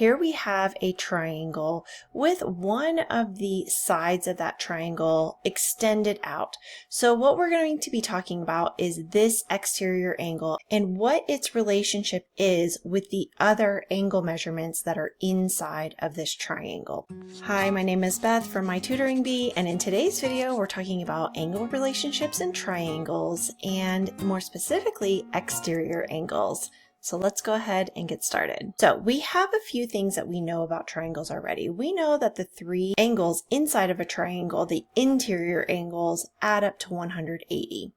Here we have a triangle with one of the sides of that triangle extended out. So what we're going to be talking about is this exterior angle and what its relationship is with the other angle measurements that are inside of this triangle. Hi, my name is Beth from My Tutoring Bee, and in today's video we're talking about angle relationships in triangles, and more specifically exterior angles. So let's go ahead and get started. So we have a few things that we know about triangles already. We know that the three angles inside of a triangle, the interior angles, add up to 180.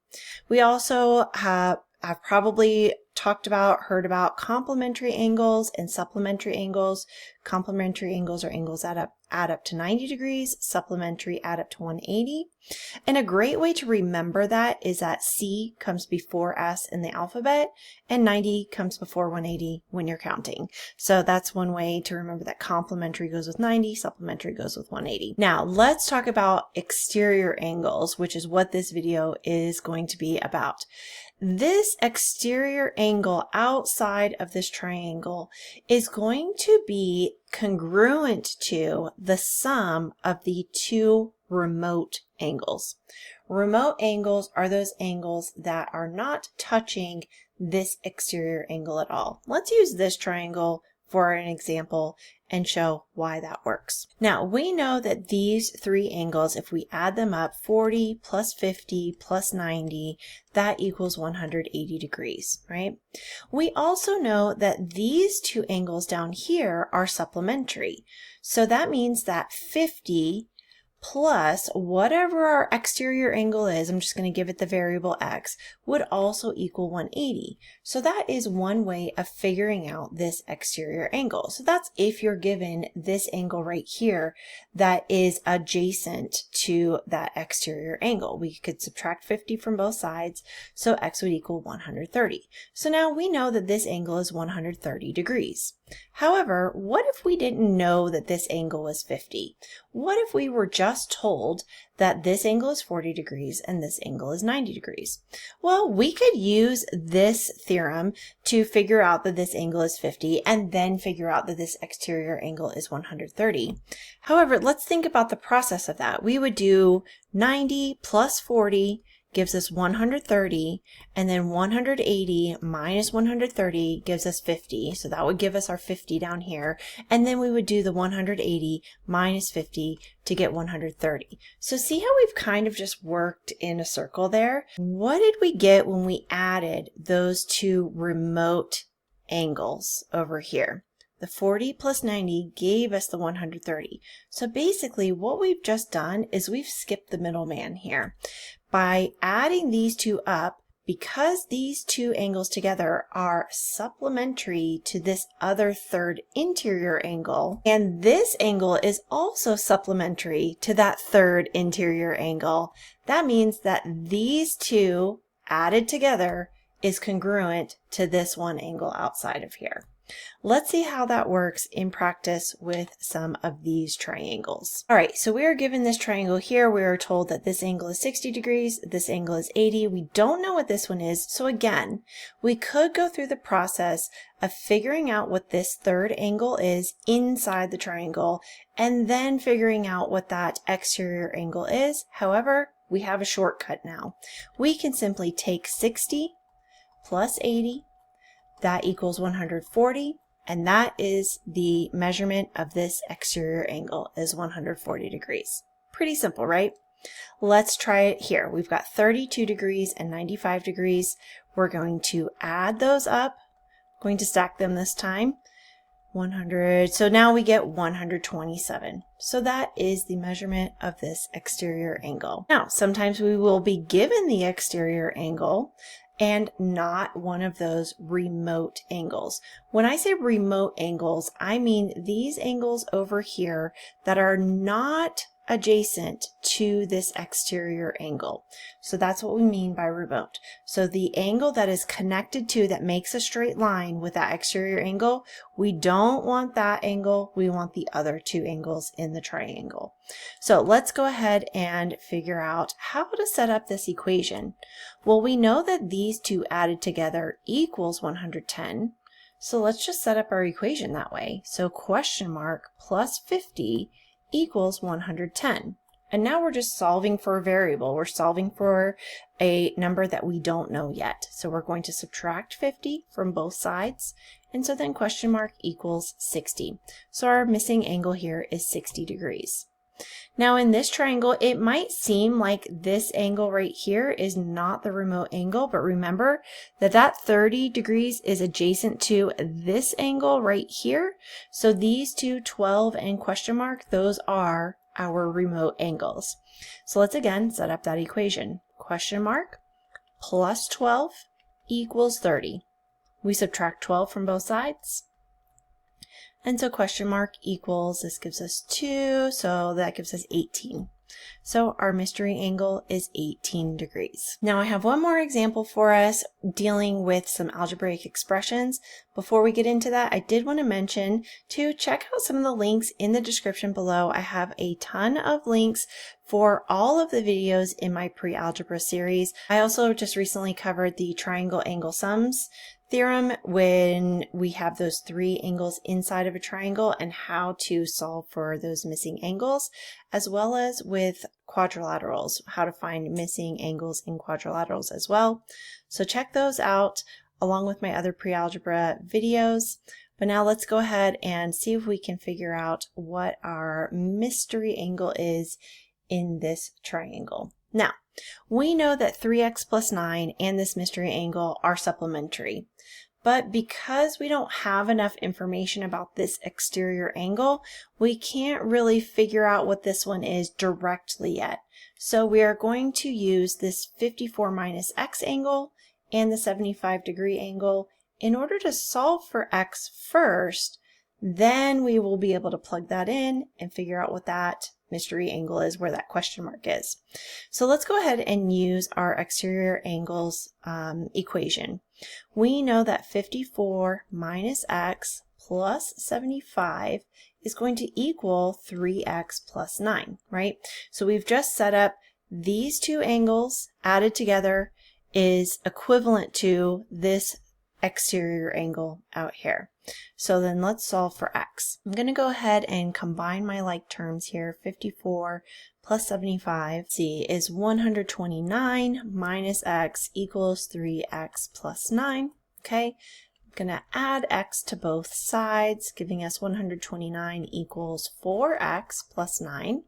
We also have probably heard about complementary angles and supplementary angles. Complementary angles are angles that add up to 90 degrees, supplementary add up to 180. And a great way to remember that is that C comes before S in the alphabet and 90 comes before 180 when you're counting. So that's one way to remember that complementary goes with 90, supplementary goes with 180. Now let's talk about exterior angles, which is what this video is going to be about. This exterior angle outside of this triangle is going to be congruent to the sum of the two remote angles. Remote angles are those angles that are not touching this exterior angle at all. Let's use this triangle for an example and show why that works. Now we know that these three angles, if we add them up, 40 plus 50 plus 90, that equals 180 degrees, right? We also know that these two angles down here are supplementary. So that means that 50 plus whatever our exterior angle is, I'm just going to give it the variable x, would also equal 180. So that is one way of figuring out this exterior angle. So that's if you're given this angle right here that is adjacent to that exterior angle. We could subtract 50 from both sides, so x would equal 130. So now we know that this angle is 130 degrees. However, what if we didn't know that this angle was 50? What if we were just told that this angle is 40 degrees and this angle is 90 degrees? Well, we could use this theorem to figure out that this angle is 50 and then figure out that this exterior angle is 130. However, let's think about the process of that. We would do 90 plus 40 gives us 130, and then 180 minus 130 gives us 50. So that would give us our 50 down here. And then we would do the 180 minus 50 to get 130. So see how we've kind of just worked in a circle there? What did we get when we added those two remote angles over here? The 40 plus 90 gave us the 130. So basically what we've just done is we've skipped the middleman here. By adding these two up, because these two angles together are supplementary to this other third interior angle, and this angle is also supplementary to that third interior angle, that means that these two added together is congruent to this one angle outside of here. Let's see how that works in practice with some of these triangles. All right, so we are given this triangle here. We are told that this angle is 60 degrees, this angle is 80. We don't know what this one is. So again, we could go through the process of figuring out what this third angle is inside the triangle and then figuring out what that exterior angle is. However, we have a shortcut now. We can simply take 60 plus 80. That equals 140, and that is the measurement of this exterior angle is 140 degrees. Pretty simple, right? Let's try it here. We've got 32 degrees and 95 degrees. We're going to add those up. I'm going to stack them this time. 100. So now we get 127. So that is the measurement of this exterior angle. Now, sometimes we will be given the exterior angle and not one of those remote angles. When I say remote angles, I mean these angles over here that are not adjacent to this exterior angle. So that's what we mean by remote. So the angle that is connected to, that makes a straight line with that exterior angle, we don't want that angle, we want the other two angles in the triangle. So let's go ahead and figure out how to set up this equation. Well, we know that these two added together equals 110. So let's just set up our equation that way. So question mark plus 50 equals 110. And now we're just solving for a variable. We're solving for a number that we don't know yet. So we're going to subtract 50 from both sides. And so then question mark equals 60. So our missing angle here is 60 degrees. Now in this triangle, it might seem like this angle right here is not the remote angle, but remember that that 30 degrees is adjacent to this angle right here. So these two, 12 and question mark, those are our remote angles. So let's again set up that equation. Question mark plus 12 equals 30. We subtract 12 from both sides. And so question mark equals, this gives us 2, so that gives us 18. So our mystery angle is 18 degrees. Now I have one more example for us dealing with some algebraic expressions. Before we get into that, I did want to mention to check out some of the links in the description below. I have a ton of links for all of the videos in my pre-algebra series. I also just recently covered the triangle angle sums theorem when we have those three angles inside of a triangle and how to solve for those missing angles, as well as with quadrilaterals, how to find missing angles in quadrilaterals as well. So check those out along with my other pre-algebra videos. But now let's go ahead and see if we can figure out what our mystery angle is in this triangle. Now, we know that 3x plus 9 and this mystery angle are supplementary. But because we don't have enough information about this exterior angle, we can't really figure out what this one is directly yet. So we are going to use this 54 minus x angle and the 75 degree angle in order to solve for x first. Then we will be able to plug that in and figure out what that mystery angle is, where that question mark is. So let's go ahead and use our exterior angles equation. We know that 54 minus x plus 75 is going to equal 3x plus 9, right? So we've just set up these two angles added together is equivalent to this exterior angle out here. So then let's solve for x. I'm going to go ahead and combine my like terms here. 54 plus 75, see, is 129 minus x equals 3x plus 9. Okay, I'm going to add x to both sides, giving us 129 equals 4x plus 9.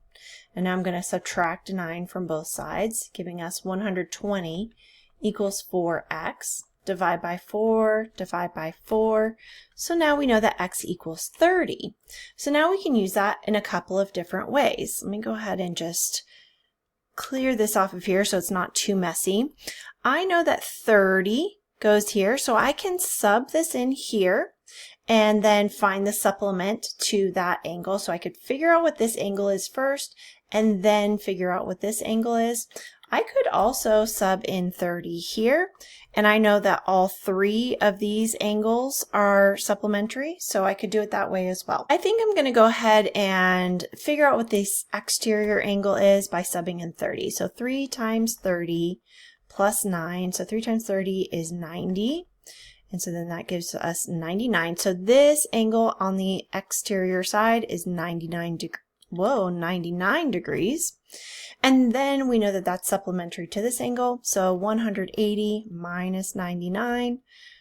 And now I'm going to subtract 9 from both sides, giving us 120 equals 4x. Divide by 4, divide by 4. So now we know that x equals 30. So now we can use that in a couple of different ways. Let me go ahead and just clear this off of here so it's not too messy. I know that 30 goes here, so I can sub this in here and then find the supplement to that angle. So I could figure out what this angle is first and then figure out what this angle is. I could also sub in 30 here, and I know that all three of these angles are supplementary, so I could do it that way as well. I think I'm going to go ahead and figure out what this exterior angle is by subbing in 30. So 3 times 30 plus 9, so 3 times 30 is 90. And so then that gives us 99. So this angle on the exterior side is 99 degrees. And then we know that that's supplementary to this angle. So 180 minus 99.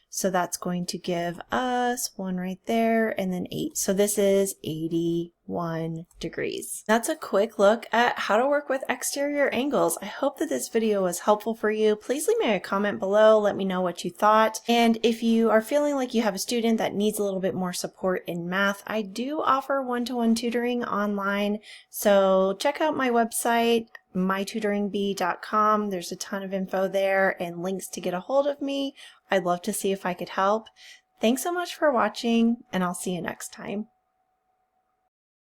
So that's going to give us 1 right there and then 8. So this is 81 degrees. That's a quick look at how to work with exterior angles. I hope that this video was helpful for you. Please leave me a comment below. Let me know what you thought. And if you are feeling like you have a student that needs a little bit more support in math, I do offer one-to-one tutoring online. So check out my website, mytutoringbee.com. There's a ton of info there and links to get a hold of me. I'd love to see if I could help. Thanks so much for watching, and I'll see you next time.